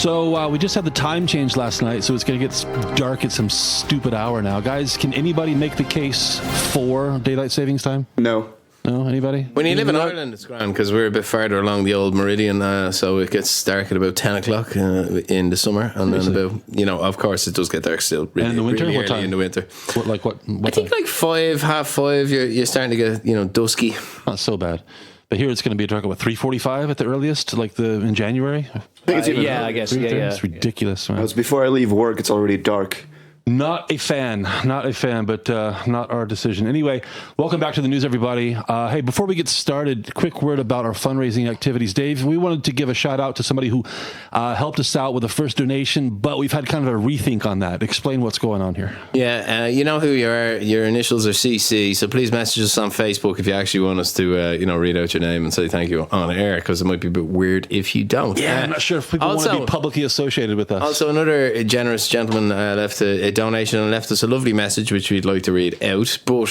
So we just had the time change last night, so it's going to get dark at some stupid hour now. Guys, can anybody make the case for daylight savings time? No. No? Anybody? When you live in Ireland, it's grand because we're a bit farther along the old meridian, so it gets dark at about 10 o'clock in the summer, and then about, of course, it does get dark still. Really, and in the winter, really what time? In the winter, what I think time? like 5, half 5. You're starting to get dusky. Not so bad. But here it's going to be dark at 3:45 at the earliest, like in January. I think it's even I guess. Yeah. It's ridiculous, man. Because before I leave work, it's already dark. Not a fan, but not our decision. Anyway, welcome back to the news, everybody. Hey, before we get started, quick word about our fundraising activities. Dave, we wanted to give a shout out to somebody who helped us out with the first donation, but we've had kind of a rethink on that. Explain what's going on here. Yeah, you know who you are. Your initials are CC, so please message us on Facebook if you actually want us to, read out your name and say thank you on air, because it might be a bit weird if you don't. Yeah, I'm not sure if people want to be publicly associated with us. Also, another generous gentleman left a donation and left us a lovely message which we'd like to read out, but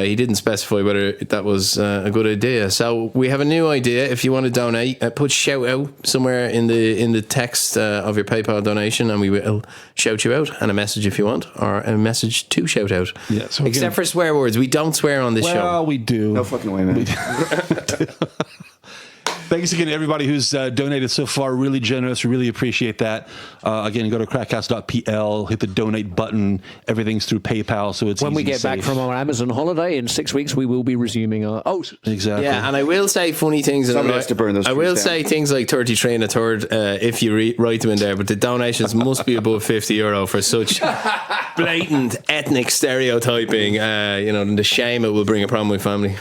he didn't specify whether that was a good idea. So we have a new idea. If you want to donate, put shout out somewhere in the text of your PayPal donation, and we will shout you out, and a message if you want, or a message to shout out. Yeah, so except for swear words. We don't swear on this show. Well, we do. No fucking way, man. Thanks again to everybody who's donated so far. Really generous. Really appreciate that. Again, go to KrakCast.pl, hit the donate button. Everything's through PayPal, so it's when easy we get back from our Amazon holiday in 6 weeks, we will be resuming our oath. Exactly. Yeah, and I will say funny things. Somebody has to burn those. I will trees say down. things like 33 and a third if you write them in there, but the donations must be above €50 for such blatant ethnic stereotyping. The shame it will bring upon my family.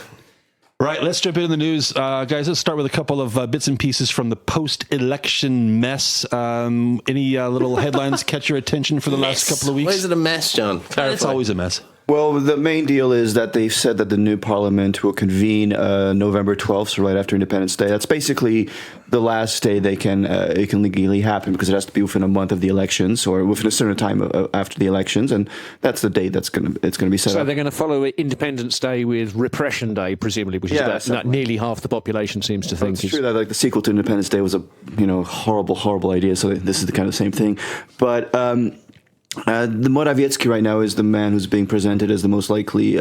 Right, let's jump into the news. Guys, let's start with a couple of bits and pieces from the post-election mess. Any little headlines catch your attention for the last couple of weeks? Why is it a mess, John? Clarify. It's always a mess. Well, the main deal is that they've said that the new parliament will convene November 12th, so right after Independence Day. That's basically the last day it can legally happen, because it has to be within a month of the elections, or within a certain time after the elections, and that's the date it's going to be set up. So they're going to follow Independence Day with Repression Day, presumably, which is that nearly half the population seems to think. It's true that the sequel to Independence Day was a horrible idea. So this is the kind of same thing, but. The Morawiecki right now is the man who's being presented as the most likely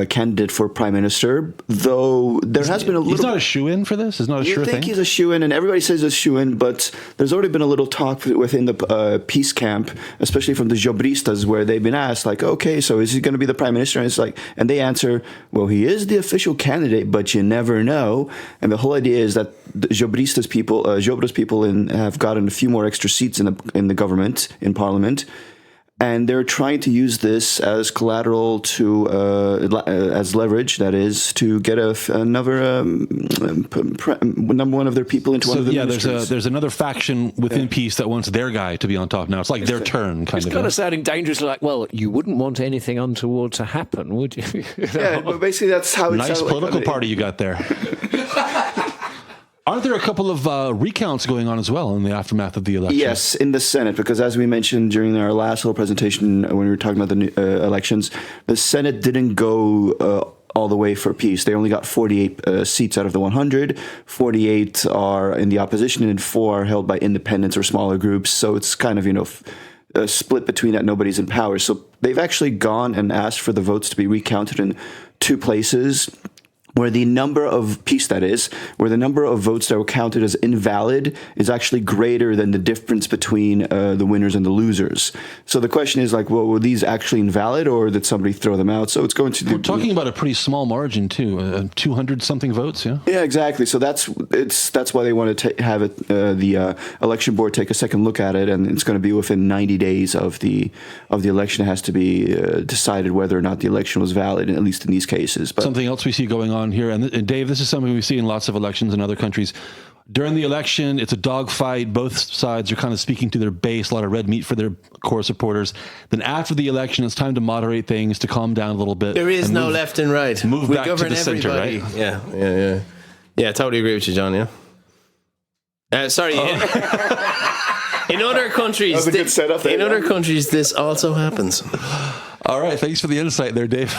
candidate for prime minister, though has been a little... He's not a shoo-in for this? It's not a sure thing? You think he's a shoo-in, and everybody says he's a shoo-in, but there's already been a little talk within the peace camp, especially from the Jobristas, where they've been asked, like, okay, so is he going to be the prime minister? And it's like, and they answer, well, he is the official candidate, but you never know. And the whole idea is that the Jobristas people, have gotten a few more extra seats in the government, in parliament. And they're trying to use this as collateral as leverage, that is, to get another number one of their people into one of the ministries. There's another faction within peace that wants their guy to be on top now. It's like their turn, It's kind of sounding dangerously like, well, you wouldn't want anything untoward to happen, would you? Yeah, but basically that's how it's nice political party you got there. Aren't there a couple of recounts going on as well in the aftermath of the election? Yes, in the Senate, because as we mentioned during our last little presentation when we were talking about the elections, the Senate didn't go all the way for peace. They only got 48 seats out of the 100. 48 are in the opposition, and 4 are held by independents or smaller groups. So it's kind of, a split between that. Nobody's in power. So they've actually gone and asked for the votes to be recounted in 2 places, where the number of where the number of votes that were counted as invalid is actually greater than the difference between the winners and the losers. So the question is, like, well, were these actually invalid, or did somebody throw them out? So it's going to... We're talking about a pretty small margin, too, 200-something votes, yeah? Yeah, exactly. So that's why they want to have the election board take a second look at it, and it's going to be within 90 days of the election. It has to be decided whether or not the election was valid, at least in these cases. But something else we see going on here, and Dave, this is something we see in lots of elections in other countries. During the election, it's a dogfight. Both sides are kind of speaking to their base, a lot of red meat for their core supporters. Then after the election, it's time to moderate things, to calm down a little bit. There is no left and right. Move we back to the center, right? Yeah. Yeah, I totally agree with you, John, yeah. Sorry. In other countries, this also happens. All right, thanks for the insight there, Dave.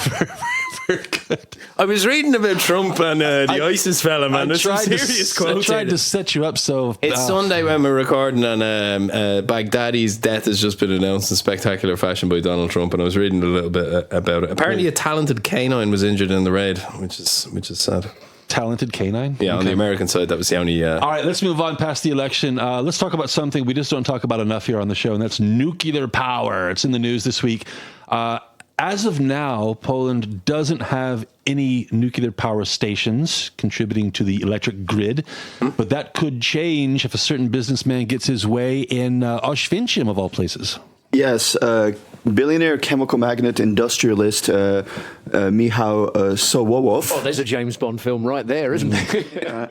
good. I was reading about Trump and the ISIS fella, man. There's some serious quotes. I tried to set you up so... It's Sunday when we're recording, and Baghdadi's death has just been announced in spectacular fashion by Donald Trump, and I was reading a little bit about it. Apparently a talented canine was injured in the raid, which is sad. Talented canine? Yeah, okay. On the American side, that was the only... All right, let's move on past the election. Let's talk about something we just don't talk about enough here on the show, and that's nuclear power. It's in the news this week. As of now, Poland doesn't have any nuclear power stations contributing to the electric grid, but that could change if a certain businessman gets his way in Oświęcim, of all places. Yes, billionaire chemical magnate industrialist Michał Sołowow. Oh, there's a James Bond film right there, isn't there?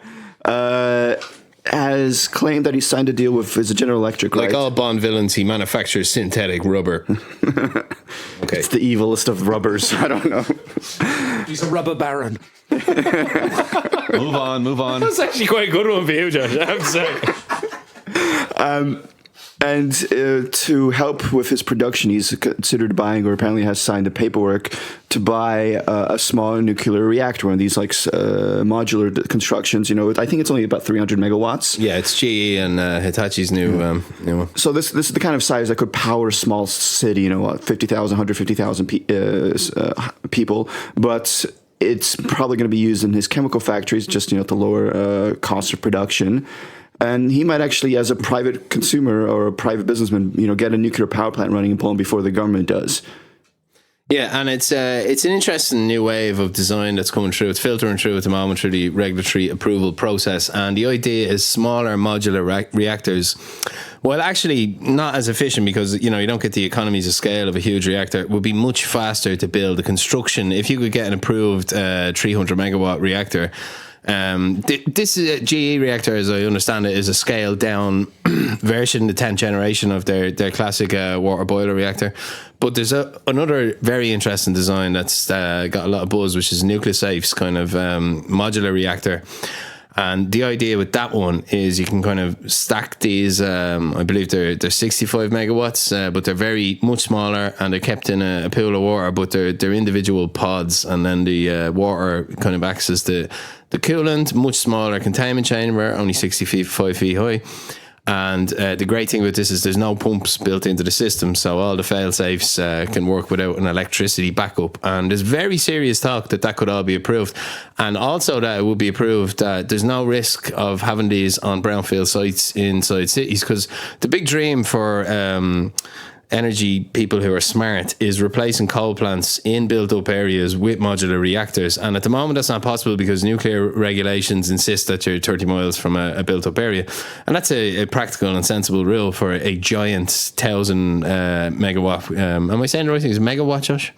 Has claimed that he signed a deal with General Electric. Like right? all Bond villains, he manufactures synthetic rubber. Okay, it's the evilest of rubbers. I don't know. He's a rubber baron. Move on. That's actually quite a good one for you, Josh, I have to say. And to help with his production, he's considered buying, or apparently has signed the paperwork to buy a small nuclear reactor, one of these like modular constructions. You know, I think it's only about 300 megawatts. Yeah, it's GE and Hitachi's new one. So this is the kind of size that could power a small city. You know, 50,000, 150,000 people, but it's probably going to be used in his chemical factories, just to lower cost of production. And he might actually, as a private consumer or a private businessman, get a nuclear power plant running in Poland before the government does. Yeah, and it's an interesting new wave of design that's coming through. It's filtering through at the moment through the regulatory approval process. And the idea is smaller modular reactors. Well, actually, not as efficient because, you don't get the economies of scale of a huge reactor. It would be much faster to build the construction. If you could get an approved 300 megawatt reactor, this GE reactor, as I understand it, is a scaled down version, the 10th generation of their classic water boiler reactor. But there's another very interesting design that's got a lot of buzz, which is Nucleosafe's kind of modular reactor. And the idea with that one is you can kind of stack these, I believe they're 65 megawatts, but they're very much smaller, and they're kept in a pool of water, but they're individual pods, and then the water kind of acts as the coolant, much smaller containment chamber, only 65 feet high. And the great thing about this is there's no pumps built into the system, so all the fail-safes can work without an electricity backup. And there's very serious talk that could all be approved. And also that it will be approved that there's no risk of having these on brownfield sites inside cities, because the big dream for energy people who are smart is replacing coal plants in built-up areas with modular reactors. And at the moment, that's not possible because nuclear regulations insist that you're 30 miles from a built-up area. And that's a practical and sensible rule for a giant 1,000 megawatt. Am I saying the right thing? Is it megawatt, Josh?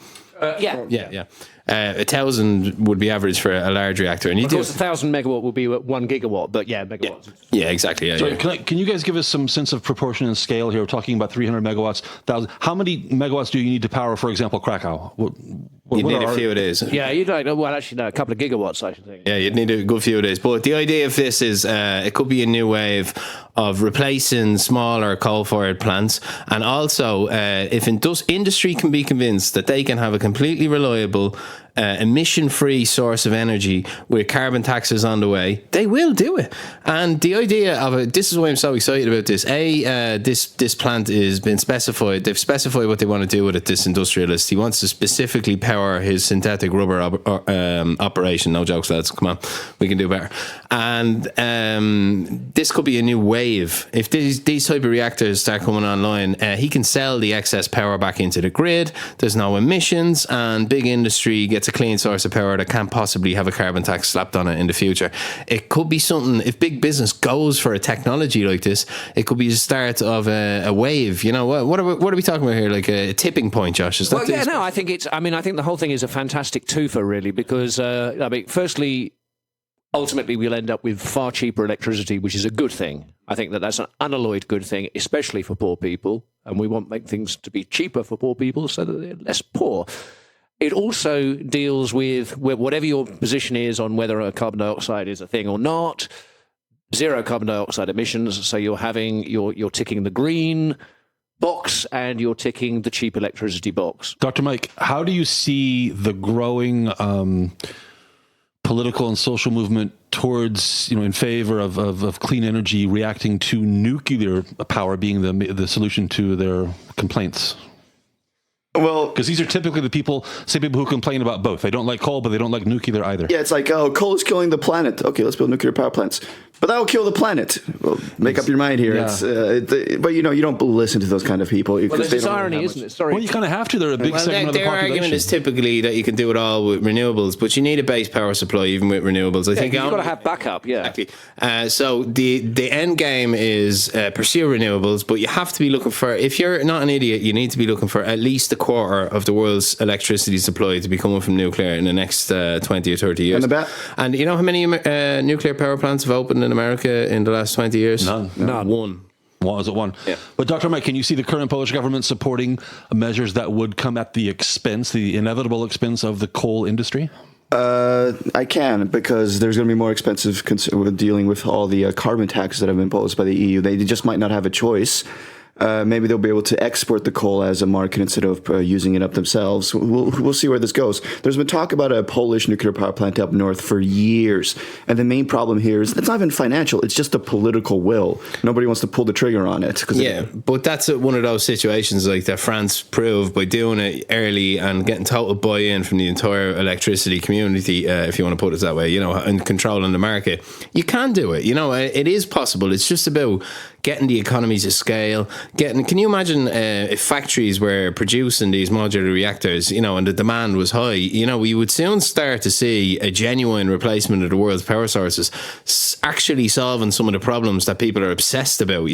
Yeah. 1,000 would be average for a large reactor. And of course, 1,000 megawatt would be 1 gigawatt, but megawatts. Yeah, exactly. Yeah, so can you guys give us some sense of proportion and scale here? We're talking about 300 megawatts, 1,000. How many megawatts do you need to power, for example, Krakow? You'd need a few of days. Yeah, you'd like, well, actually, no, a couple of gigawatts, I should think. Yeah, you'd need a good few of days. But the idea of this is it could be a new wave of replacing smaller coal-fired plants. And also, if industry can be convinced that they can have a completely reliable, emission-free source of energy with carbon taxes on the way, they will do it. And the idea of it, this is why I'm so excited about this. This plant has been specified. They've specified what they want to do with it, this industrialist. He wants to specifically power his synthetic rubber operation. No jokes, lads. Come on. We can do better. And this could be a new wave. If these type of reactors start coming online, he can sell the excess power back into the grid. There's no emissions, and big industry gets a clean source of power that can't possibly have a carbon tax slapped on it in the future. It could be something, if big business goes for a technology like this, it could be the start of a wave. What are we talking about here? Like a tipping point, Josh? Is that I think I think the whole thing is a fantastic twofer, really, because firstly, ultimately we'll end up with far cheaper electricity, which is a good thing. I think that's an unalloyed good thing, especially for poor people, and we want to make things to be cheaper for poor people so that they're less poor. It also deals with whatever your position is on whether a carbon dioxide is a thing or not, zero carbon dioxide emissions. So you're ticking the green box and you're ticking the cheap electricity box. Dr. Mike, how do you see the growing political and social movement towards, in favor of clean energy reacting to nuclear power being the solution to their complaints? Well, because these are typically same people who complain about both. They don't like coal, but they don't like nuclear either. Yeah, it's like, coal is killing the planet. Okay, let's build nuclear power plants. But that will kill the planet. Well, make up your mind here. Yeah. But you don't listen to those kind of people. Well, there's this irony, isn't it? Sorry. Well, you kind of have to. They're a big segment of the their population. argument is typically that you can do it all with renewables, but you need a base power supply even with renewables. I think you've got to have backup. Yeah. Exactly. So the end game is pursue renewables, but you have to be looking for. If you're not an idiot, you need to be looking for at least a quarter of the world's electricity supply to be coming from nuclear in the next 20 or 30 years. And you know how many nuclear power plants have opened in America in the last 20 years? None. One. Well, is it one? Yeah. But Dr. Mike, can you see the current Polish government supporting measures that would come at the inevitable expense of the coal industry? I can, because there's going to be more expensive dealing with all the carbon taxes that have been imposed by the EU. They just might not have a choice. Maybe they'll be able to export the coal as a market instead of using it up themselves. We'll see where this goes. There's been talk about a Polish nuclear power plant up north for years. And the main problem here is it's not even financial. It's just a political will. Nobody wants to pull the trigger on it. But that's one of those situations like that France proved by doing it early and getting total buy-in from the entire electricity community, if you want to put it that way, and controlling the market. You can do it. It is possible. It's just about getting the economies of scale. Can you imagine if factories were producing these modular reactors, and the demand was high, we would soon start to see a genuine replacement of the world's power sources, actually solving some of the problems that people are obsessed about,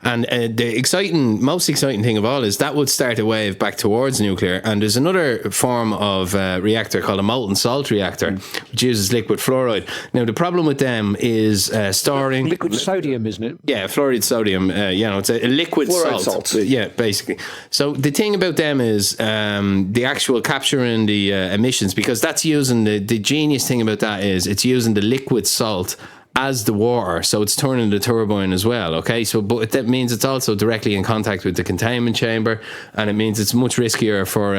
And the most exciting thing of all is that would start a wave back towards nuclear. And there's another form of reactor called a molten salt reactor, which uses liquid fluoride. Now, the problem with them is storing liquid sodium, isn't it? Yeah, fluoride sodium. It's a liquid salt. Yeah, basically. So the thing about them is the actual capturing the emissions, because that's using the genius thing about that is it's using the liquid salt as the water, so it's turning the turbine as well. Okay, but that means it's also directly in contact with the containment chamber, and it means it's much riskier for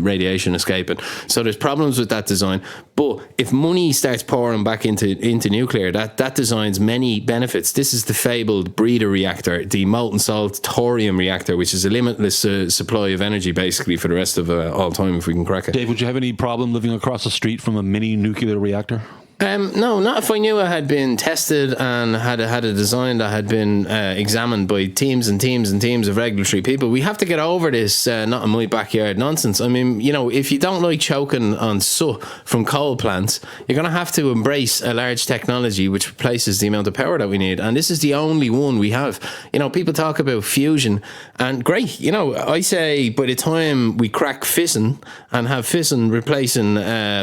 radiation escaping. So there's problems with that design. But if money starts pouring back into nuclear, that design's many benefits. This is the fabled breeder reactor, the molten salt thorium reactor, which is a limitless supply of energy basically for the rest of all time if we can crack it. Dave, would you have any problem living across the street from a mini nuclear reactor? No, not if I knew it had been tested and had a design that had been examined by teams and teams and teams of regulatory people. We have to get over this not in my backyard nonsense. I mean, if you don't like choking on soot from coal plants, you're going to have to embrace a large technology which replaces the amount of power that we need. And this is the only one we have. People talk about fusion, and great. I say by the time we crack fission and have fission replacing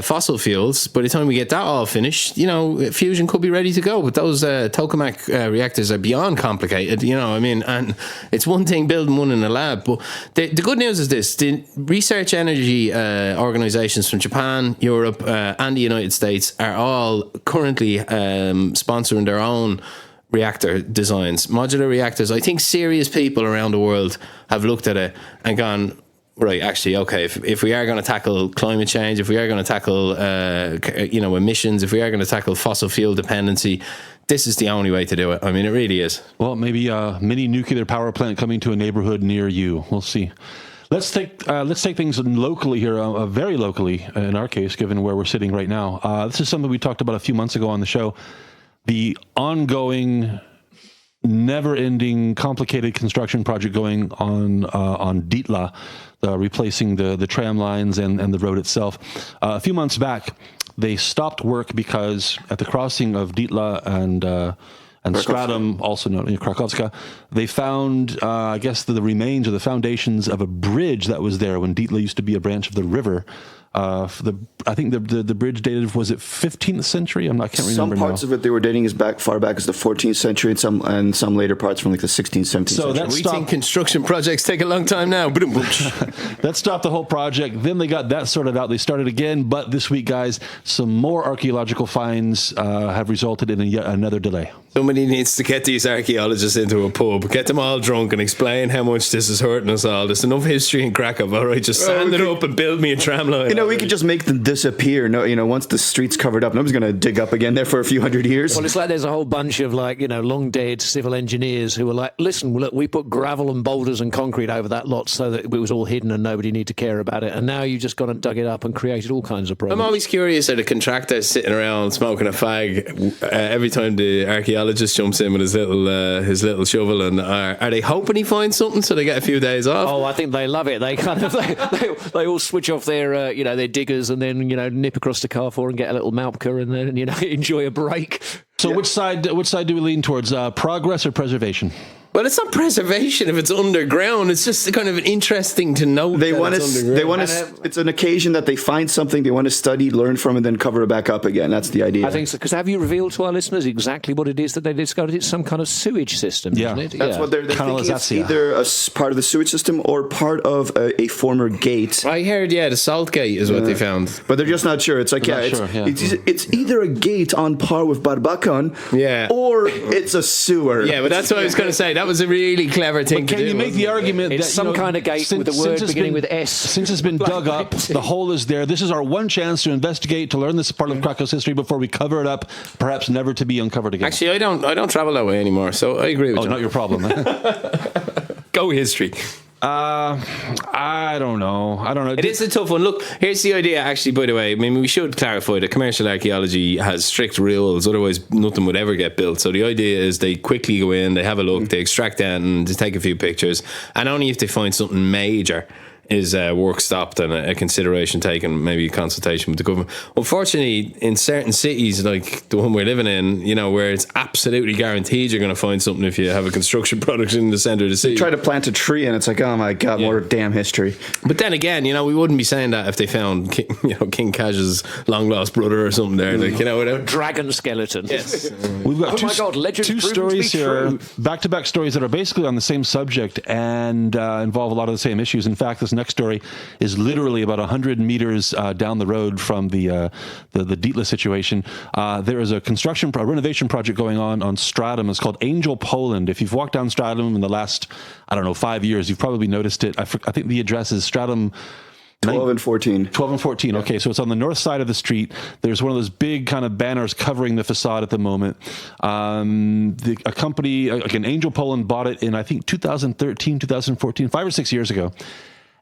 fossil fuels, by the time we get that all finished, fusion could be ready to go. But those tokamak reactors are beyond complicated, and it's one thing building one in a lab. But the good news is this: the research energy organizations from Japan, Europe, and the United States are all currently sponsoring their own reactor designs, modular reactors. I think serious people around the world have looked at it and gone, right, actually, okay, if we are going to tackle climate change, if we are going to tackle, emissions, if we are going to tackle fossil fuel dependency, this is the only way to do it. I mean, it really is. Well, maybe a mini nuclear power plant coming to a neighborhood near you. We'll see. Let's take things locally here, very locally in our case, given where we're sitting right now. This is something we talked about a few months ago on the show. The ongoing, never-ending, complicated construction project going on Dietla, replacing the tram lines and the road itself. A few months back, they stopped work because at the crossing of Dietla and Stradom, also known as KrakCast, they found, the remains or the foundations of a bridge that was there when Dietla used to be a branch of the river. I think the bridge dated, was it 15th century? I can't remember. Some parts of it they were dating as far back as the 14th century, and some later parts from like the 16th, 17th century. We think construction projects take a long time now. That stopped the whole project. Then they got that sorted out. They started again, but this week, guys, some more archaeological finds have resulted in yet another delay. Somebody needs to get these archaeologists into a pub, get them all drunk and explain how much this is hurting us all. There's enough history in Krakow, all right? Just sand it up and build me a tram line. We could just make them disappear. No, once the street's covered up, nobody's going to dig up again there for a few hundred years. Well, it's like there's a whole bunch of long dead civil engineers who are like, listen, look, we put gravel and boulders and concrete over that lot so that it was all hidden and nobody needed to care about it. And now you've just gone and dug it up and created all kinds of problems. I'm always curious at a contractor sitting around smoking a fag every time the archaeologist jumps in with his little shovel, and are they hoping he finds something so they get a few days off? Oh, I think they love it. They kind of they all switch off their their diggers and then nip across to Carrefour and get a little Malpka and then enjoy a break. So which side do we lean towards? Progress or preservation? Well, it's not preservation if it's underground. It's just kind of interesting to know. They want to. It's an occasion that they find something they want to study, learn from, and then cover it back up again. That's the idea. I think so. Because have you revealed to our listeners exactly what it is that they discovered? It's some kind of sewage system, isn't it? That's what they're thinking. It's either a part of the sewage system or part of a former gate. I heard, the salt gate is what they found, but they're just not sure. It's like, it's either a gate on par with Barbacan, or it's a sewer. Yeah, but that's what I was going to say. That was a really clever thing to do. Can you make the argument it's that some kind of gate with a word beginning with S? Since it's been dug up, the hole is there. This is our one chance to investigate, to learn this part of Krakow's history before we cover it up, perhaps never to be uncovered again. Actually, I don't travel that way anymore, so I agree with you. Oh, not your problem. Go history. I don't know. It is a tough one. Look, here's the idea, actually, by the way. I mean, we should clarify that commercial archaeology has strict rules, otherwise nothing would ever get built. So the idea is they quickly go in, they have a look, they extract that and they take a few pictures, and only if they find something major is work stopped and a consideration taken, maybe a consultation with the government. Unfortunately, in certain cities like the one we're living in, where it's absolutely guaranteed you're going to find something if you have a construction product in the centre of the city. You try to plant a tree and it's like, oh my God, more damn history. But then again, we wouldn't be saying that if they found King Kaj's long lost brother or something there, a dragon skeleton. Yes. We've got two stories here, back-to-back stories that are basically on the same subject and involve a lot of the same issues. In fact, this next story is literally about 100 meters down the road from the Dietla situation. There is a renovation project going on Stradom. It's called Angel Poland. If you've walked down Stradom in the last, 5 years, you've probably noticed it. I think the address is Stradom 12 and 14. 12 and 14. Okay, so it's on the north side of the street. There's one of those big kind of banners covering the facade at the moment. A company, again, Angel Poland, bought it in, I think, 2013, 2014, 5 or 6 years ago.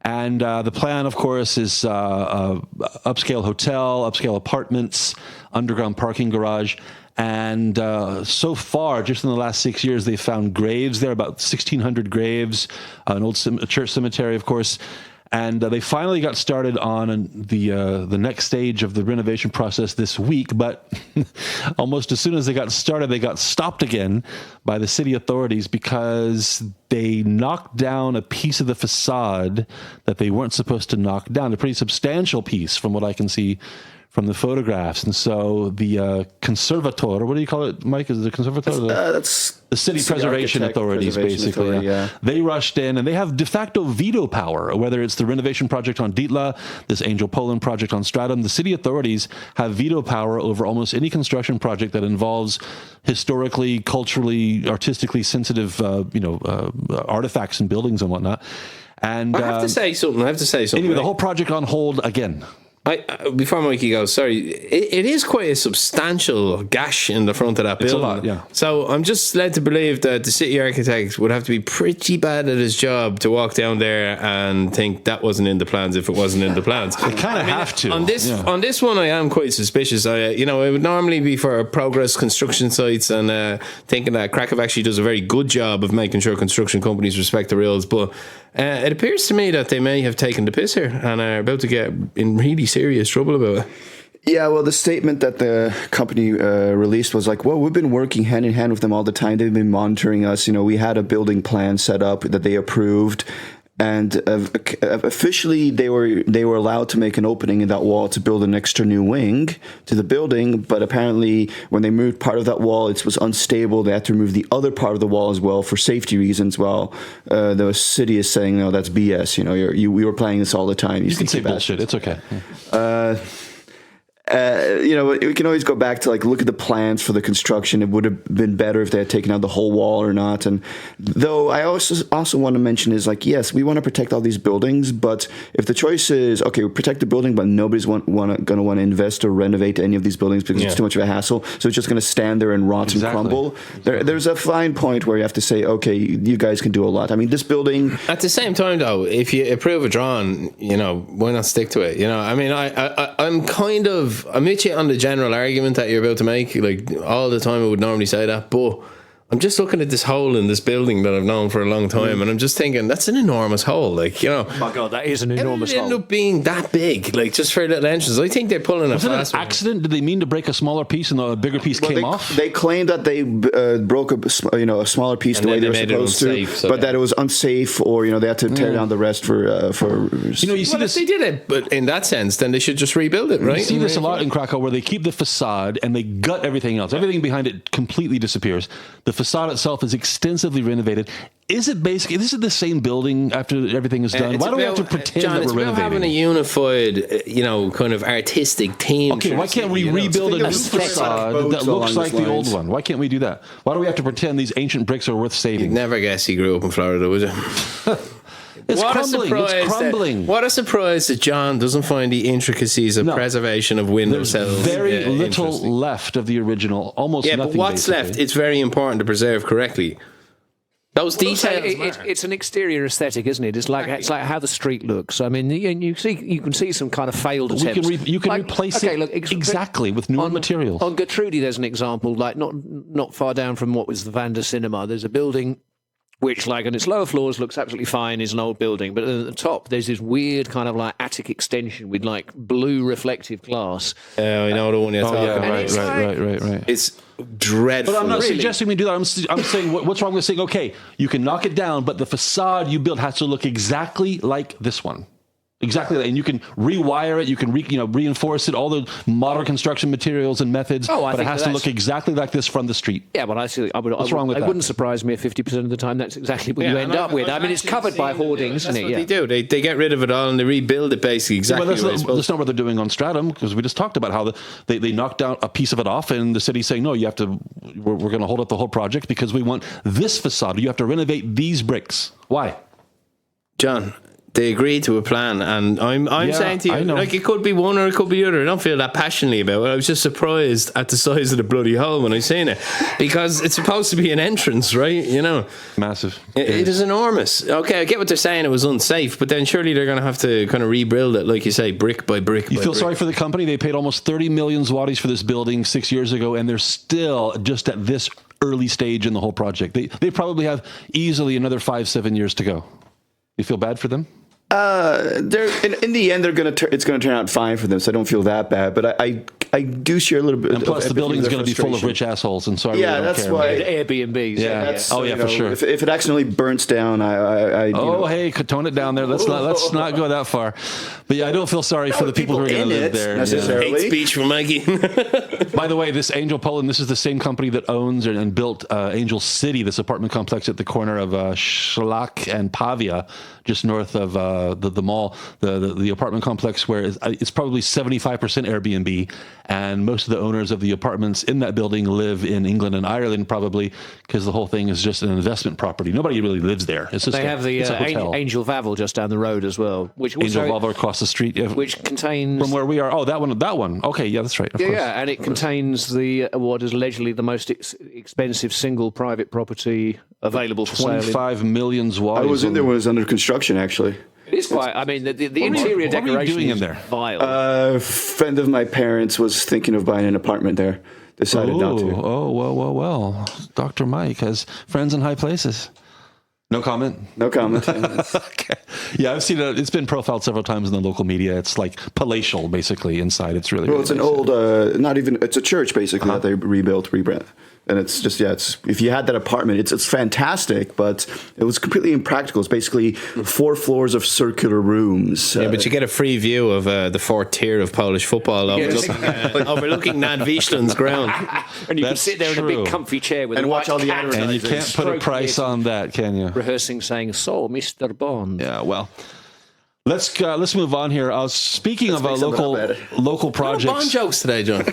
And the plan, of course, is upscale hotel, upscale apartments, underground parking garage. And so far, just in the last 6 years, they've found graves there, about 1,600 graves, an old church cemetery, of course. And they finally got started on the next stage of the renovation process this week. But almost as soon as they got started, they got stopped again by the city authorities because they knocked down a piece of the facade that they weren't supposed to knock down, a pretty substantial piece from what I can see from the photographs. And so the conservator, what do you call it, Mike? Is it the conservator? That's the city preservation authorities, basically. They rushed in and they have de facto veto power, whether it's the renovation project on Dietla, this Angel Poland project on Stradom. The city authorities have veto power over almost any construction project that involves historically, culturally, artistically sensitive, artifacts and buildings and whatnot. And I have to say something. Anyway, the whole project on hold again. Before Mikey goes, sorry, it is quite a substantial gash in the front of that building. It's a lot, yeah. So I'm just led to believe that the city architect would have to be pretty bad at his job to walk down there and think that wasn't in the plans if it wasn't in the plans. They kind of have to. On this one, I am quite suspicious. It would normally be for progress construction sites and thinking that Krakow actually does a very good job of making sure construction companies respect the rules, but it appears to me that they may have taken the piss here and are about to get in really serious trouble about it. Yeah, well, the statement that the company released was like, well, we've been working hand in hand with them all the time. They've been monitoring us. We had a building plan set up that they approved. and officially they were allowed to make an opening in that wall to build an extra new wing to the building. But apparently, when they moved part of that wall, it was unstable. They had to remove the other part of the wall as well for safety reasons. Well, the city is saying, no, that's BS. You know, we were planning this all the time. You can say bullshit. It's okay. You know, we can always go back to like look at the plans for the construction. It would have been better if they had taken out the whole wall or not. And though I also want to mention is like, yes, we want to protect all these buildings, but if the choice is okay, we protect the building, but nobody's going to want to invest or renovate any of these buildings because it's too much of a hassle, so it's just going to stand there and rot and crumble. There's a fine point where you have to say, okay, you guys can do a lot. I mean, this building. At the same time, though, if you approve a drawing, you know, why not stick to it? You know, I mean, I'm with you on the general argument that you're about to make. Like, all the time I would normally say that, but I'm just looking at this hole in this building that I've known for a long time, and I'm just thinking, that's an enormous hole. Like, you know. Oh my God, that is an enormous hole. It ended up being that big, like, just for a little entrance. I think they're pulling Was it an accident? Did they mean to break a smaller piece and the bigger piece came off? They claimed that they broke a smaller piece and the way they were supposed to, but that it was unsafe, or they had to tear down the rest for. You see this. If they did it, but in that sense, then they should just rebuild it, right? You see this a lot in Krakow, where they keep the facade and they gut everything else. Everything behind it completely disappears. The facade itself is extensively renovated. Is it basically, this is the same building after everything is done? Why do we have to pretend that we're renovating? It's about having a unified, kind of artistic theme. Okay, why can't we rebuild a new facade that looks like the old one? Why can't we do that? Why do we have to pretend these ancient bricks are worth saving? You'd never guess he grew up in Florida, would you? It's crumbling. What a surprise that John doesn't find the intricacies of preservation of window cells. Very little left of the original. Almost nothing. But what's left? It's very important to preserve correctly. Those details. It's an exterior aesthetic, isn't it? It's like how the street looks. I mean, you can see some kind of failed attempts. You can replace it exactly with newer materials. On Gertrudi, there's an example, like not far down from what was the Vanda Cinema. There's a building which, like, on its lower floors looks absolutely fine, is an old building, but at the top there's this weird kind of like attic extension with like blue reflective glass. I know the one you're talking about. Right. It's dreadful. But I'm not suggesting we do that. I'm saying what's wrong with saying, okay, you can knock it down, but the facade you build has to look exactly like this one. Exactly, and you can rewire it. You can reinforce it. All the modern construction materials and methods, but it has to look exactly like this from the street. Yeah, but what's wrong with that? It wouldn't surprise me if 50% of the time that's exactly what you end up with. I mean, it's covered by hoardings, isn't it? That's what they do. They get rid of it all and they rebuild it basically exactly. Well, that's not what they're doing on Stradom, because we just talked about how they knocked out a piece of it off, and the city's saying, no, you have to. We're going to hold up the whole project because we want this facade. You have to renovate these bricks. Why, John? They agreed to a plan, and I'm saying to you, like, it could be one or it could be the other. I don't feel that passionately about it. I was just surprised at the size of the bloody hole when I seen it, because it's supposed to be an entrance, right? Massive. It is enormous. Okay, I get what they're saying. It was unsafe, but then surely they're going to have to kind of rebuild it, like you say, brick by brick. You feel sorry for the company? They paid almost 30 million zlotys for this building 6 years ago, and they're still just at this early stage in the whole project. They probably have easily another 5-7 years to go. You feel bad for them? They're in the end, it's going to turn out fine for them, so I don't feel that bad. But I do share a little bit. And plus, the building's going to be full of rich assholes, and so I really don't that's care. why Airbnbs. Yeah. For sure. If it accidentally burns down, hey, tone it down there. Let's not go that far. But yeah, I don't feel sorry for the people who are going to live there. Necessarily. Hate speech from Mikey. By the way, this Angel Poland, this is the same company that owns and built Angel City, this apartment complex at the corner of Szlak and Pavia, just north of the mall, the apartment complex where it's probably 75% Airbnb, and most of the owners of the apartments in that building live in England and Ireland, probably because the whole thing is just an investment property. Nobody really lives there. It's just they have the Angel Vavel just down the road as well, which Angel Vavel across the street, which contains from where we are. Oh, that one. Okay, yeah, that's right. Of course. And it contains what is allegedly the most expensive single private property available for sale. 25 million zlotys. I was in there when it was under construction, actually. It is quite. I mean, the interior decoration. What were you doing in there? Vile. A friend of my parents was thinking of buying an apartment there. Decided not to. Oh, well. Dr. Mike has friends in high places. No comment? No comment. Okay. Yeah, I've seen it. It's been profiled several times in the local media. It's like palatial, basically, inside. It's really, Well, really it's an nice. old, it's a church, basically, that they rebrand. And it's just, it's if you had that apartment, it's fantastic, but it was completely impractical. It's basically 4 floors of circular rooms. Yeah, but you get a free view of the 4th tier of Polish football overlooking Nad Wiesland's ground. And you That's can sit there in a true. big comfy chair with And a watch white all the cat advertising. And you can't put a price on that, can you? rehearsing saying, "So, Mr. Bond." Yeah, well, let's move on here. Speaking of make something local up, Ed. local Bond projects, jokes today, John.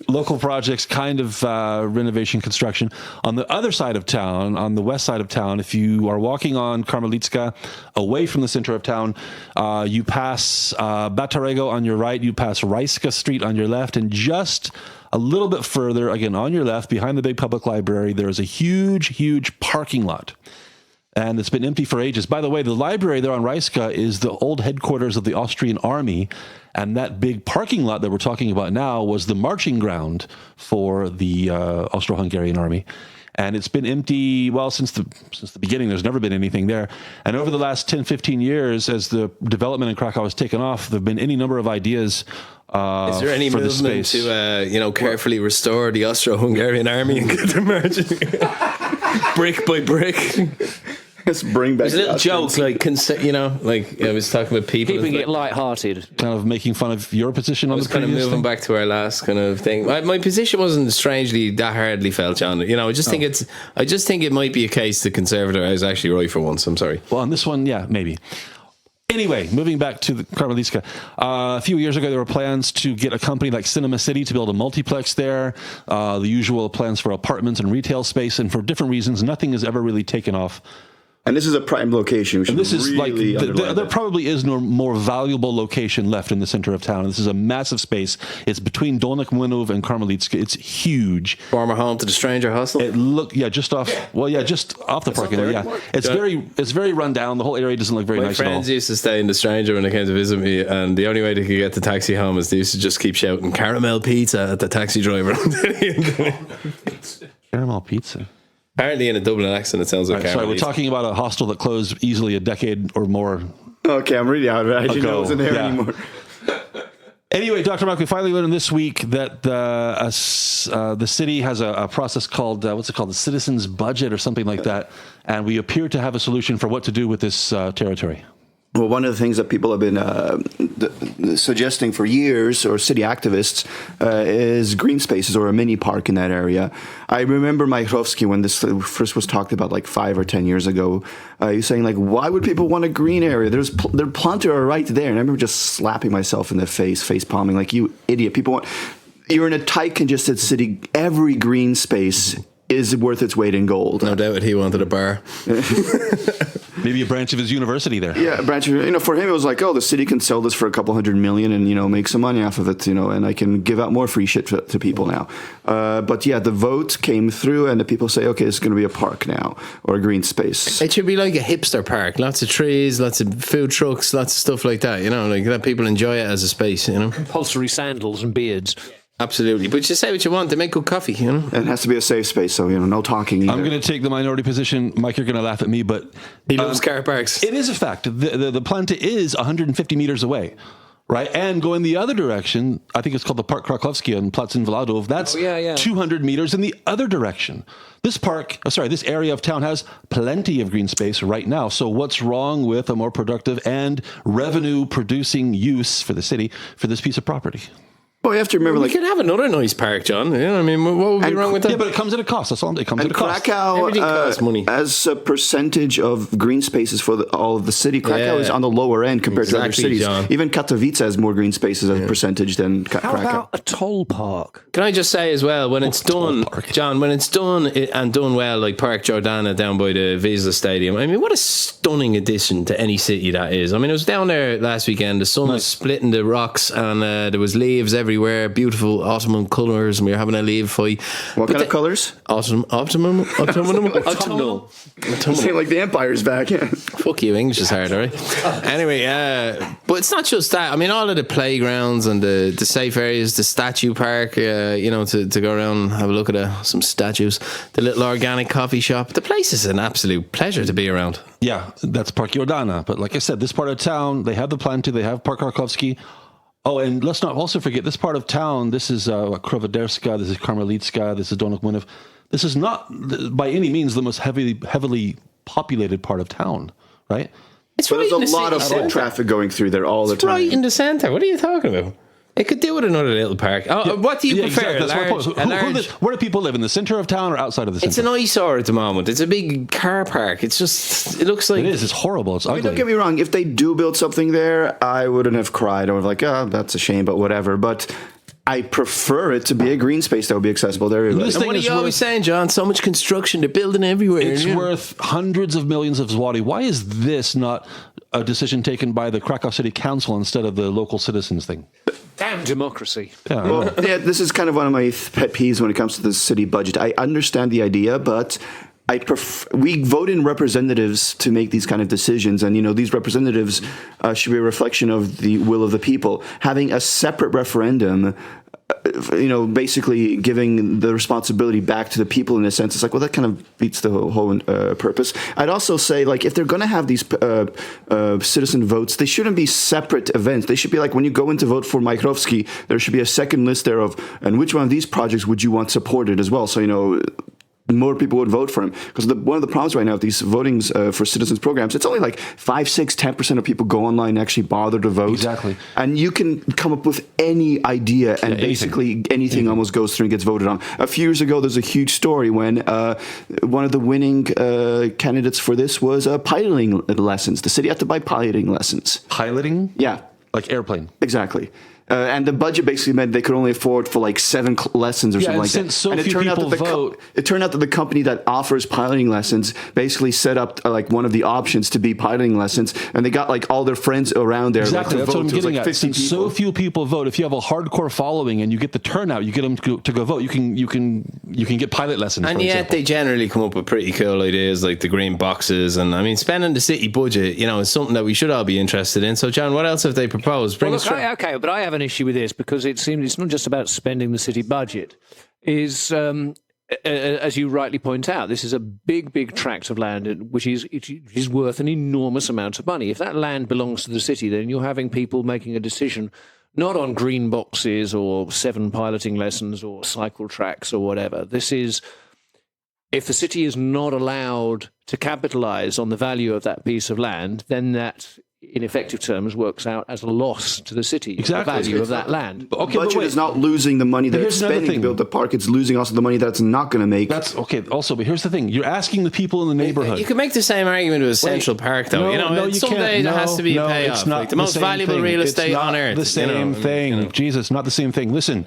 local projects, kind of renovation construction on the other side of town, on the west side of town. If you are walking on Karmelicka, away from the center of town, you pass Batarego on your right, you pass Rajska Street on your left, and just a little bit further, again on your left, behind the big public library, there is a huge parking lot. And it's been empty for ages. By the way, the library there on Rajska is the old headquarters of the Austrian army. And that big parking lot that we're talking about now was the marching ground for the Austro-Hungarian army. And it's been empty, well, since the beginning. There's never been anything there. And over the last 10, 15 years, as the development in Krakow has taken off, there have been any number of ideas Is there any for the movement space. to, carefully restore the Austro-Hungarian army and get them marching brick by brick? Just bring back There's a little the joke, like, I was talking with people. Keeping it light-hearted. Kind of making fun of your position I on was the kind of previous moving thing? back to our last kind of thing. My position wasn't strangely that hardly felt, John. I just think it might be a case the Conservative is actually right for once. I'm sorry. Well, on this one, yeah, maybe. Anyway, moving back to the Karmelicka, a few years ago, there were plans to get a company like Cinema City to build a multiplex there, the usual plans for apartments and retail space, and for different reasons, nothing has ever really taken off. And this is a prime location. And this is really like, there probably is no more valuable location left in the center of town. This is a massive space. It's between Dolnik Młynów and Karmelicka. It's huge. Former home to the Stranger Hustle. Just off the parking area. Yeah. It's very run down. The whole area doesn't look very My nice at all. friends used to stay in the Stranger when they came to visit me, and the only way they could get the taxi home is they used to just keep shouting caramel pizza at the taxi driver. Caramel pizza. Apparently in a Dublin accent it sounds like Sorry, caramel we're pizza. talking about a hostel that closed easily a decade or more. Okay, I'm really out of it. I didn't know it wasn't there anymore. Anyway, Dr. Mark, we finally learned this week that the city has a process called, the citizens' budget or something like that. And we appear to have a solution for what to do with this territory. Well, one of the things that people have been suggesting for years, or city activists, is green spaces or a mini park in that area. I remember Majchrowski, when this first was talked about like 5 or 10 years ago, he was saying, like, why would people want a green area? There plenty are right there. And I remember just slapping myself in the face palming, like, you idiot. You're in a tight, congested city. Every green space is worth its weight in gold. No doubt he wanted a bar. Maybe a branch of his university there. Yeah, branch. For him, it was like, oh, the city can sell this for a couple $100 million and make some money off of it, and I can give out more free shit to people now. But yeah, the vote came through, and the people say, okay, it's going to be a park now or a green space. It should be like a hipster park. Lots of trees, lots of food trucks, lots of stuff like that. Like let people enjoy it as a space. Compulsory sandals and beards. Absolutely, but you say what you want. They make good coffee. And it has to be a safe space, so no talking either. I'm going to take the minority position. Mike, you're going to laugh at me, but He loves car parks. it is a fact. The planta is 150 meters away, right? And going the other direction, I think it's called the Park Krakowski on Platz Invalidov. That's 200 meters in the other direction. This area of town has plenty of green space right now. So what's wrong with a more productive and revenue-producing use for the city for this piece of property? Well, you have to remember, We could have another nice park, John. What would be wrong with that? Yeah, but it comes at a cost. That's all. It comes at a cost. Krakow, Everything costs money. as a percentage of green spaces for all of the city, Krakow is on the lower end compared to other Exactly, cities. John. Even Katowice has more green spaces as a percentage than How Krakow. about a toll park? Can I just say as well, when it's done, park. John, when it's done and done well, like Park Jordana down by the Vizsla Stadium, what a stunning addition to any city that is. I was down there last weekend. The sun was splitting the rocks and there was leaves everywhere. everywhere, beautiful autumnal colours, and we were having a leave fight. What kind of colours? Autumnal. Saying like the Empire's back. Yeah. Fuck you, English is hard, alright? Anyway, but it's not just that. I mean, all of the playgrounds and the safe areas, the statue park, to go around and have a look at some statues, the little organic coffee shop. The place is an absolute pleasure to be around. Yeah, that's Park Jordana. But like I said, this part of town, they have the Planty, they have Park Krakowski. Oh, and let's not also forget this part of town. This is Krowoderska, this is Karmelicka, this is Donok Munev. This is not by any means the most heavily populated part of town, right? It's But right there's a lot of foot traffic going through there all the time. Right in the centre. What are you talking about? It could do with another little park. What do you prefer? Exactly. Where do people live? In the center of town or outside of the center? It's an eyesore at the moment. It's a big car park. It looks like... It is. It's horrible. It's ugly. Don't get me wrong. If they do build something there, I wouldn't have cried. I would have like, oh, that's a shame, but whatever. But I prefer it to be a green space that would be accessible to everybody. And what are you always saying, John? So much construction. They're building everywhere. It's worth hundreds of millions of zloty. Why is this not a decision taken by the Krakow City Council instead of the local citizens thing? Damn democracy. Yeah. Well, yeah, this is kind of one of my pet peeves when it comes to the city budget. I understand the idea, but we vote in representatives to make these kind of decisions, and these representatives should be a reflection of the will of the people. Having a separate referendum, basically giving the responsibility back to the people in a sense, it's like, well, that kind of beats the whole purpose. I'd also say, like, if they're going to have these citizen votes, they shouldn't be separate events. They should be like, when you go in to vote for Majkrovski, there should be a second list there of, and which one of these projects would you want supported as well? So, more people would vote for him. Because one of the problems right now with these votings for citizens programs, it's only like 5, 6, 10% of people go online and actually bother to vote. Exactly. And you can come up with any idea, and basically anything almost goes through and gets voted on. A few years ago, there's a huge story when one of the winning candidates for this was piloting lessons. The city had to buy piloting lessons. Piloting? Yeah. Like airplane. Exactly. And the budget basically meant they could only afford for like 7 lessons or something like that. So and it turned out that it turned out that the company that offers piloting lessons basically set up like one of the options to be piloting lessons, and they got like all their friends around there. Exactly, like, that's what I'm getting like at. Since so few people vote, if you have a hardcore following and you get the turnout, you get them to go vote. You can get pilot lessons. And yet they generally come up with pretty cool ideas like the green boxes, and I mean, spending the city budget, is something that we should all be interested in. So, John, what else have they proposed? But I have an issue with this because it seems it's not just about spending the city budget. As you rightly point out, this is a big tract of land which is worth an enormous amount of money. If that land belongs to the city, then you're having people making a decision not on green boxes or 7 piloting lessons or cycle tracks or whatever. This is, if the city is not allowed to capitalize on the value of that piece of land, then that, in effective terms, works out as a loss to the city. Exactly. The value of that land. Okay, the budget is not losing the money that it's spending to build the park. It's losing also the money that it's not going to make. That's okay. Also, but here's the thing: you're asking the people in the neighborhood. You can make the same argument with Central Park, though. Someday there has to be a payoff. It's not like the most valuable thing. real estate on earth. The same thing. Jesus, not the same thing. Listen,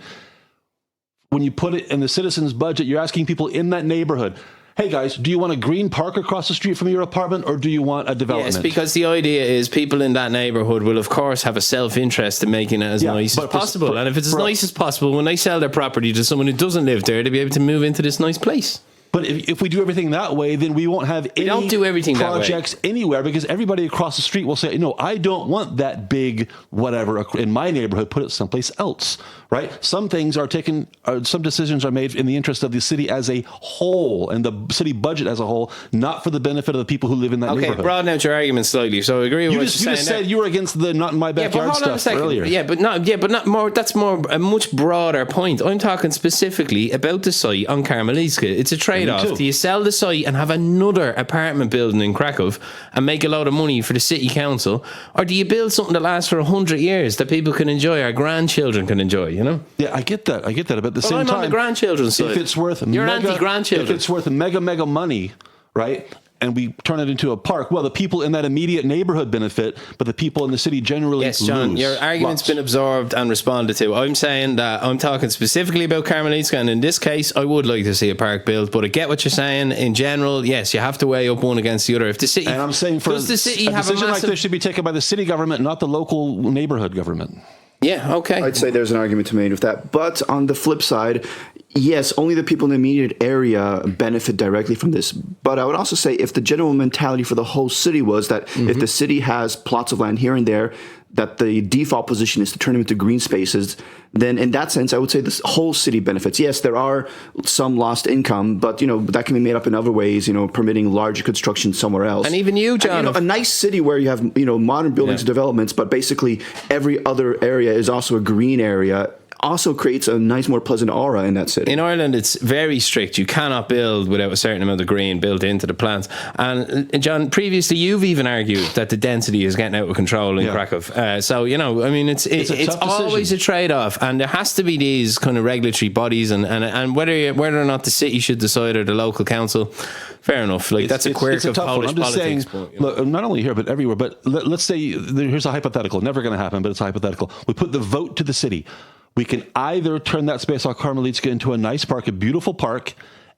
when you put it in the citizens' budget, you're asking people in that neighborhood, hey guys, do you want a green park across the street from your apartment, or do you want a development? Yes, because the idea is people in that neighbourhood will, of course, have a self-interest in making it as nice as possible. And if it's as nice as possible, when they sell their property to someone who doesn't live there, they'll be able to move into this nice place. But if we do everything that way, then we won't have any don't do everything projects anywhere, because everybody across the street will say, no, I don't want that big whatever in my neighborhood. Put it someplace else, right? Some things are taken, some decisions are made in the interest of the city as a whole and the city budget as a whole, not for the benefit of the people who live in that neighborhood. Okay, broaden out your argument slightly. So I agree with what you're saying. You just said you were against the not in my backyard stuff earlier. But not more. That's more a much broader point. I'm talking specifically about the site on Karmelicka. It's a trade-off. Do you sell the site and have another apartment building in Krakow and make a lot of money for the city council, or do you build something that lasts for 100 years that people can enjoy, our grandchildren can enjoy? Yeah, I get that. But at the same I'm time, on the grandchildren's side. If it's worth You're anti-grandchildren. If it's worth mega money, right? And we turn it into a park, well, the people in that immediate neighborhood benefit, but the people in the city generally lose. Yes, John, your argument's been absorbed and responded to. I'm saying that I'm talking specifically about Karmelicka, and in this case, I would like to see a park built, but I get what you're saying. In general, yes, you have to weigh up one against the other. If the city, and I'm saying, for does the city a have decision a like this should be taken by the city government, not the local neighborhood government. Yeah, okay. I'd say there's an argument to be made with that. But on the flip side, yes, only the people in the immediate area benefit directly from this. But I would also say if the general mentality for the whole city was that if the city has plots of land here and there, that the default position is to turn them into green spaces, then in that sense, I would say this whole city benefits. Yes, there are some lost income, but, that can be made up in other ways, permitting larger construction somewhere else. And even you, John. And, a nice city where you have, modern buildings and developments, but basically every other area is also a green area, also creates a nice, more pleasant aura in that city. In Ireland, it's very strict. You cannot build without a certain amount of green built into the plans. And John, previously you've even argued that the density is getting out of control in Krakow. So it's always a trade-off, and there has to be these kind of regulatory bodies, and whether or not the city should decide or the local council. Fair enough. That's a quirk of Polish I'm just politics. saying, look, not only here but everywhere. But let's say here's a hypothetical. Never going to happen, but it's a hypothetical. We put the vote to the city. We can either turn that space on Karmelicka into a nice park, a beautiful park,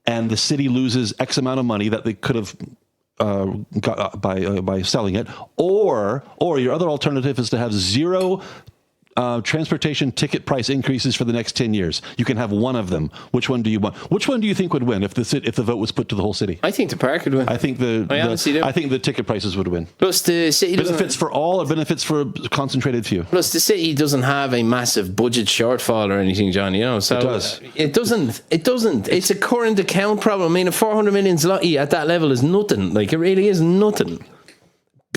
and the city loses X amount of money that they could have got by selling it, or your other alternative is to have zero transportation ticket price increases for the next 10 years. You can have one of them. Which one do you want? Which one do you think would win if the vote was put to the whole city? I think the park would win. I think the ticket prices would win. Plus the city benefits for all or benefits for a concentrated few. Plus the city doesn't have a massive budget shortfall or anything, John. So it does. It doesn't. It's a current account problem. I mean, a 400 million zloty at that level is nothing. It really is nothing.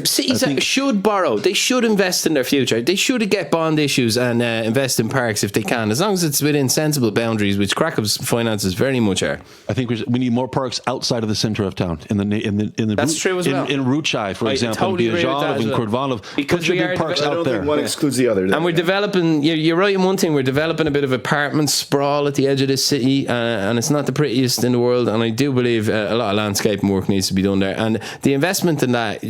Cities should borrow. They should invest in their future. They should get bond issues and invest in parks if they can, as long as it's within sensible boundaries, which Krakow's finances very much are. I think we need more parks outside of the center of town. In the That's true as well. In Ruchai, for example, totally in Biazhanov, in Kordvanov, put your big parks out there. One excludes the other. And we're developing. You're right in one thing. We're developing a bit of apartment sprawl at the edge of this city, and it's not the prettiest in the world. And I do believe a lot of landscaping work needs to be done there. And the investment in that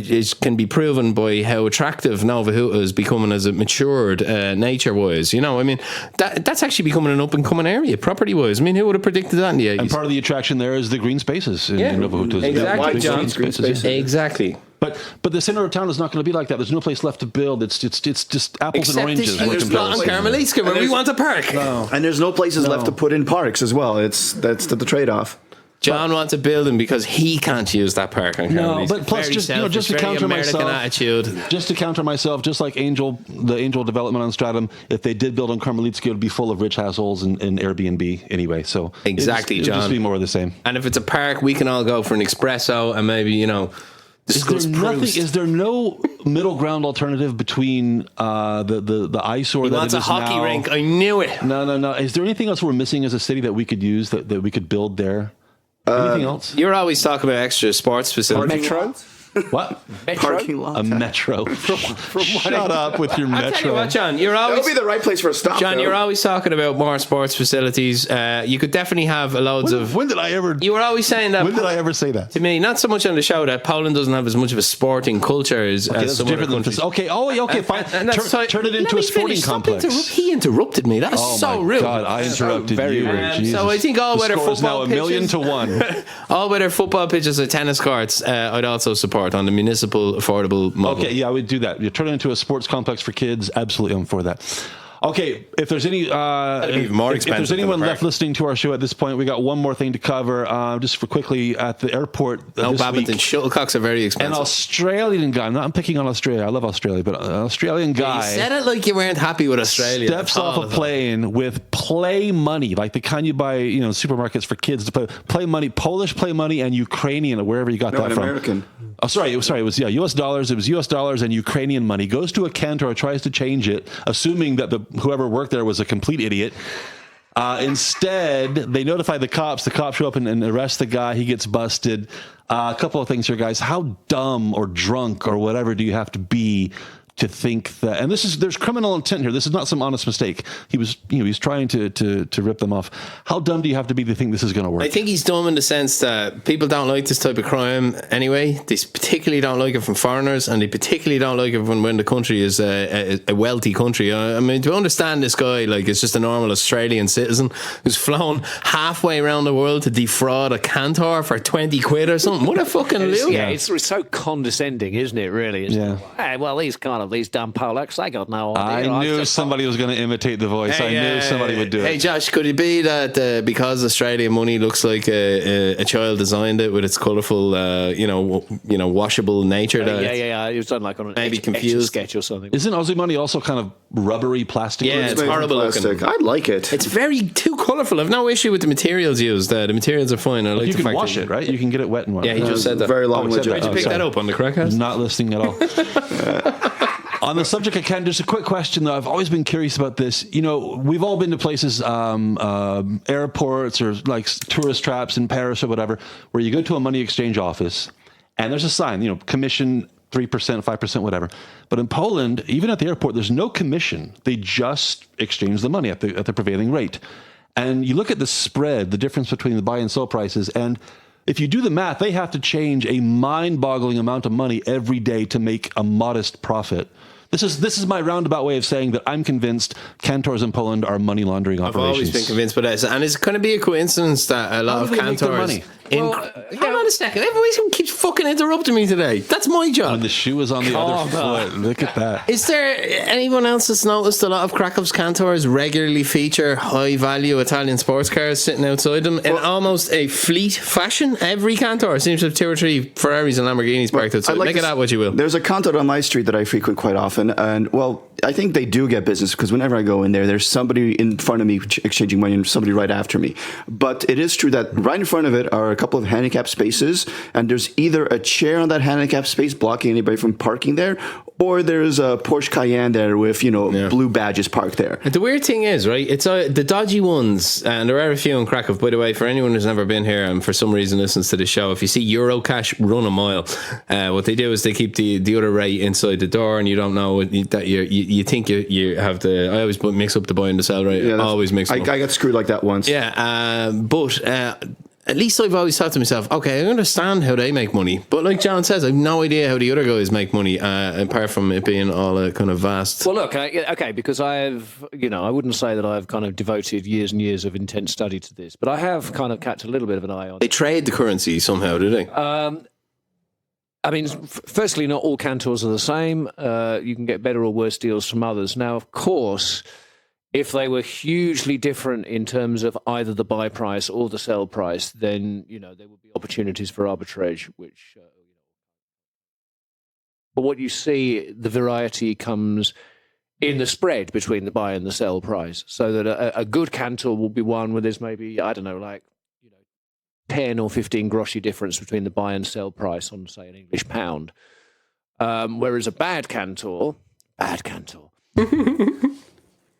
can be proven by how attractive Nova Huta is becoming as it matured nature-wise. That's actually becoming an up-and-coming area, property-wise. I mean, who would have predicted that in the 80s? And part of the attraction there is the green spaces in Nova Huta. Exactly, John. Green spaces. Exactly. But the center of town is not going to be like that. There's no place left to build. It's just apples and oranges. And there's not on Karmelicka where we want a park. No. And there's no places left to put in parks as well. That's the trade-off. John wants a building because he can't use that park on Karmelicka. No, but plus just to counter myself, just like the Angel development on Stradom, if they did build on Karmelicka, it would be full of rich assholes and Airbnb anyway. So exactly, it'd John. just be more of the same. And if it's a park, we can all go for an espresso and maybe Is there no middle ground alternative between the eyesore he that wants it a is hockey now? rink? I knew it. No. Is there anything else we're missing as a city that we could use that we could build there? Anything else? You're always talking about extra sports facilities. Metro? What? Parking lot. A metro. Shut up with your metro. I'll tell you what, John, That would be the right place for a stop. John, though. you're always talking about more sports facilities. You could definitely have loads of. When did I ever? You were always saying that. When did I ever say that? To me, not so much on the show that Poland doesn't have as much of a sporting culture as some other countries. Okay, fine. And Turn it into a sporting complex. He interrupted me. That was so rude. God, I interrupted you. Jesus. So I think all-weather football is now pitches, 1,000,000 to 1. all-weather football pitches or tennis courts, I'd also support on the municipal affordable model. Okay, yeah, I would do that. You turn it into a sports complex for kids. Absolutely, I'm for that. Okay, if there's any, if there's anyone left listening to our show at this point, we got one more thing to cover. Just for quickly at the airport. No, this badminton week, shuttlecocks are very expensive. an Australian guy. I'm picking on Australia. I love Australia, but an Australian guy. You said it like you weren't happy with Australia. Steps off a plane with play money, like the kind you buy, supermarkets for kids to play money, Polish play money, and Ukrainian, or wherever you got that from. American. Oh, sorry. It was U.S. dollars. It was U.S. dollars and Ukrainian money. Goes to a kantor, tries to change it, assuming that whoever worked there was a complete idiot. Instead, they notify the cops. The cops show up and arrest the guy. He gets busted. A couple of things here, guys. How dumb or drunk or whatever do you have to be to think that? And there's criminal intent here. This is not some honest mistake. He was trying to rip them off. How dumb do you have to be to think this is going to work? I think he's dumb in the sense that people don't like this type of crime anyway. They particularly don't like it from foreigners, and they particularly don't like it when the country is a wealthy country. I mean, to understand this guy, it's just a normal Australian citizen who's flown halfway around the world to defraud a kantor for 20 quid or something. What a fucking loot. Yeah, it's so condescending, isn't it, really? Hey, well, these kind of these damn Polacks, they got no idea. I knew somebody was going to imitate the voice. I knew somebody would do it. Hey, Josh, could it be that because Australian money looks like a child designed it with its colourful, washable nature? It was done like on an maybe confused sketch or something. Isn't Aussie money also kind of rubbery plastic? Yeah, it's horrible looking. I like it. It's very too colourful. I've no issue with the materials used. The materials are fine. I like You the can fact wash it, right? You can get it wet and wet. Yeah, he just said that. Very long said that. Did you pick that up on the KrakCast? Not listening at all. On the subject of Ken, just a quick question though. I've always been curious about this. We've all been to places, airports or like tourist traps in Paris or whatever, where you go to a money exchange office and there's a sign, commission 3%, 5%, whatever. But in Poland, even at the airport, there's no commission. They just exchange the money at the prevailing rate. And you look at the spread, the difference between the buy and sell prices, and if you do the math, they have to change a mind-boggling amount of money every day to make a modest profit. This is my roundabout way of saying that I'm convinced kantors in Poland are money laundering operations. I've always been convinced, but it's going to be a coincidence that a lot of kantors. Money? Hang on a second. Everybody keeps fucking interrupting me today. That's my job. When the shoe is on the other foot. Look at that. Is there anyone else that's noticed a lot of Krakow's kantors regularly feature high-value Italian sports cars sitting outside them in almost a fleet fashion? Every kantor seems to have 2 or 3 Ferraris and Lamborghinis parked outside. Make it out what you will. There's a kantor on my street that I frequent quite often, and I think they do get business because whenever I go in there's somebody in front of me exchanging money and somebody right after me. But it is true that right in front of it are a couple of handicapped spaces, and there's either a chair on that handicapped space blocking anybody from parking there, or there's a Porsche Cayenne there with blue badges parked there. The weird thing is, right, it's the dodgy ones, and there are a few in Krakow. By the way, for anyone who's never been here and for some reason listens to the show, if you see Eurocash run a mile, what they do is they keep the other rate inside the door, and you don't know that you think you have the. I always mix up the buy and the sell rate. Yeah, always mix them up. I got screwed like that once. Yeah, but at least I've always thought to myself, okay, I understand how they make money, but like John says, I've no idea how the other guys make money, apart from it being all a kind of vast. Well, look, okay, because I wouldn't say that I've kind of devoted years and years of intense study to this, but I have kind of kept a little bit of an eye on. They trade the currency somehow, do they? Firstly, not all kantors are the same. You can get better or worse deals from others. Now, of course, if they were hugely different in terms of either the buy price or the sell price, then there would be opportunities for arbitrage. But what you see, the variety comes in the spread between the buy and the sell price. So that a good kantor will be one where there's maybe 10 or 15 groszy difference between the buy and sell price on, say, an English pound. Whereas a bad kantor.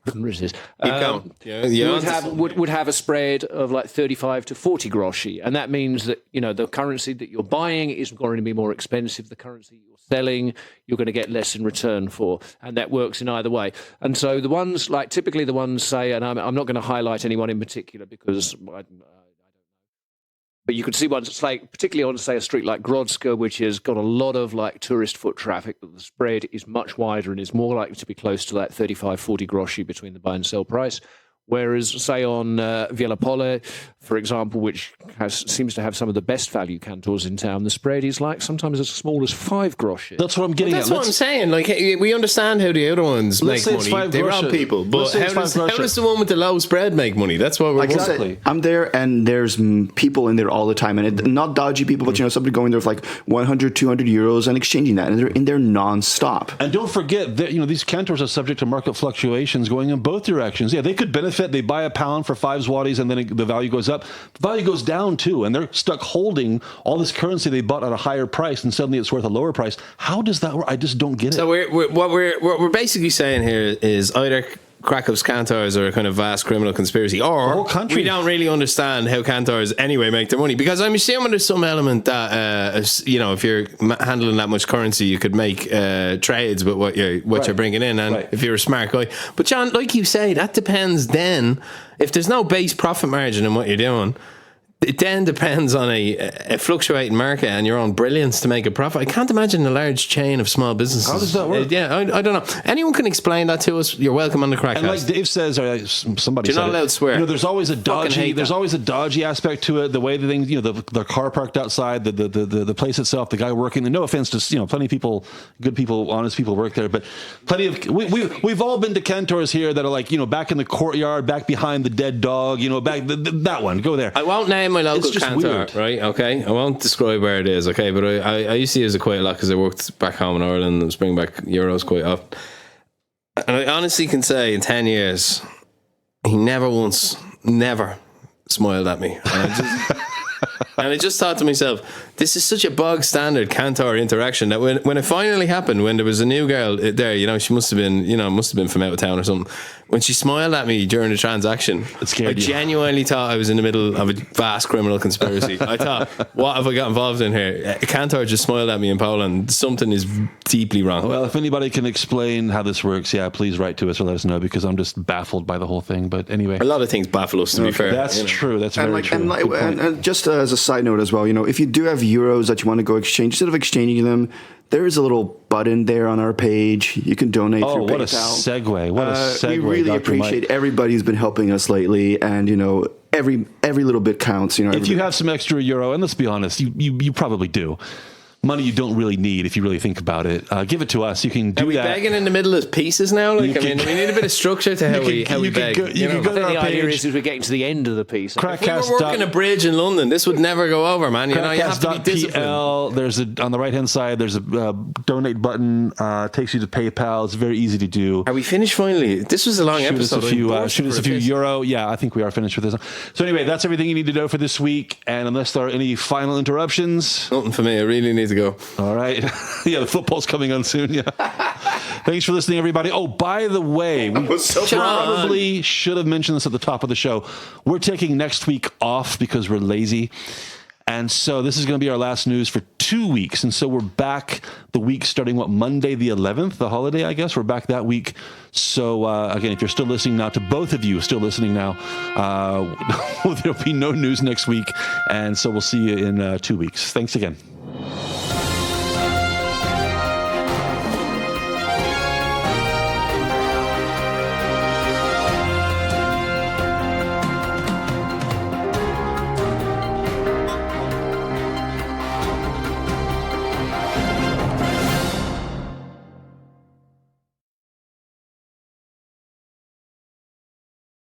Couldn't resist. Would have a spread of like 35 to 40 groszy, and that means that the currency that you're buying is going to be more expensive. The currency you're selling, you're going to get less in return for, and that works in either way. And so the ones typically the ones say, and I'm not going to highlight anyone in particular because but you could see ones like, particularly on, say, a street like Grodzka, which has got a lot of tourist foot traffic, but the spread is much wider and is more likely to be close to that 35, 40 groszy between the buy and sell price. Whereas, say, on Wielopole, for example, which seems to have some of the best value kantors in town, the spread is sometimes as small as 5 groszy. That's what I'm getting at. That's what I'm saying. We understand how the other ones make money. They rob people. But how does the one with the low spread make money? That's what we're exactly. I'm there, and there's people in there all the time, and not dodgy people, but somebody going there with 100, 200 euros and exchanging that, and they're in there non-stop. And don't forget that these kantors are subject to market fluctuations going in both directions. Yeah, they could benefit. They buy a pound for 5 zlotys, and then the value goes up. The value goes down too, and they're stuck holding all this currency they bought at a higher price, and suddenly it's worth a lower price. How does that work? I just don't get it. So what we're basically saying here is either Krakow's kantors are a kind of vast criminal conspiracy, or we don't really understand how kantors anyway make their money, because I'm assuming there's some element that if you're handling that much currency, you could make trades with what you're bringing in, and if you're a smart guy. But John, like you say, that depends then. If there's no base profit margin in what you're doing, it then depends on a fluctuating market and your own brilliance to make a profit. I can't imagine a large chain of small businesses. How does that work? I don't know. Anyone can explain that to us? You're welcome on the KrakCast. And like Dave says, or somebody You're said not allowed to swear. There's always a dodgy. hate There's that. always a dodgy aspect to it. The way the things, the car parked outside, the place itself, the guy working. And no offense to plenty of people, good people, honest people work there, but plenty of we've all been to kantors here that are like back in the courtyard, back behind the dead dog. Back that one. Go there. I won't name my local It's just kantor, weird. right? Okay, I won't describe where it is. Okay, but I used to use it quite a lot because I worked back home in Ireland and was bringing back euros quite often. And I honestly can say, in 10 years, he never smiled at me. And I just thought to myself, this is such a bog standard kantor interaction that when it finally happened, when there was a new girl there, she must have been from out of town or something. When she smiled at me during the transaction, I genuinely thought I was in the middle of a vast criminal conspiracy. I thought, what have I got involved in here? A kantor just smiled at me in Poland. Something is deeply wrong. Well, if anybody can explain how this works, please write to us or let us know, because I'm just baffled by the whole thing. But anyway, a lot of things baffle us, to be fair. That's true. That's very true. And just as a side note as well, if you do have euros that you want to go exchange, instead of exchanging them, there is a little button there on our page. You can donate through PayPal. What a segue. What a segue. We really Dr. appreciate Mike. everybody who's been helping us lately. And, every little bit counts. If you have some extra euro, and let's be honest, you probably do. Money you don't really need if you really think about it. Give it to us. You can do that. Are we begging in the middle of pieces now? We need a bit of structure to how we beg. You can go to The our idea page. is we're getting to the end of the piece. If we were working a bridge in London, this would never go over, man. You have to be disciplined. KrakCast.pl. There's on the right hand side. There's a donate button. Takes you to PayPal. It's very easy to do. Are we finished finally? This was a long Shoot episode. Shoot us a few euro. Yeah, I think we are finished with this. So anyway, that's everything you need to know for this week. And unless there are any final interruptions, Nothing for me. I really need to go. all right. The football's coming on soon. Yeah. Thanks for listening, everybody. Oh, by the way, we probably should have mentioned this at the top of the show. We're taking next week off because we're lazy. And so this is going to be our last news for 2 weeks. And so we're back the week starting, Monday the 11th, the holiday, I guess. We're back that week. So, again, if you're still listening now, to both of you still listening now, there'll be no news next week. And so we'll see you in 2 weeks. Thanks again.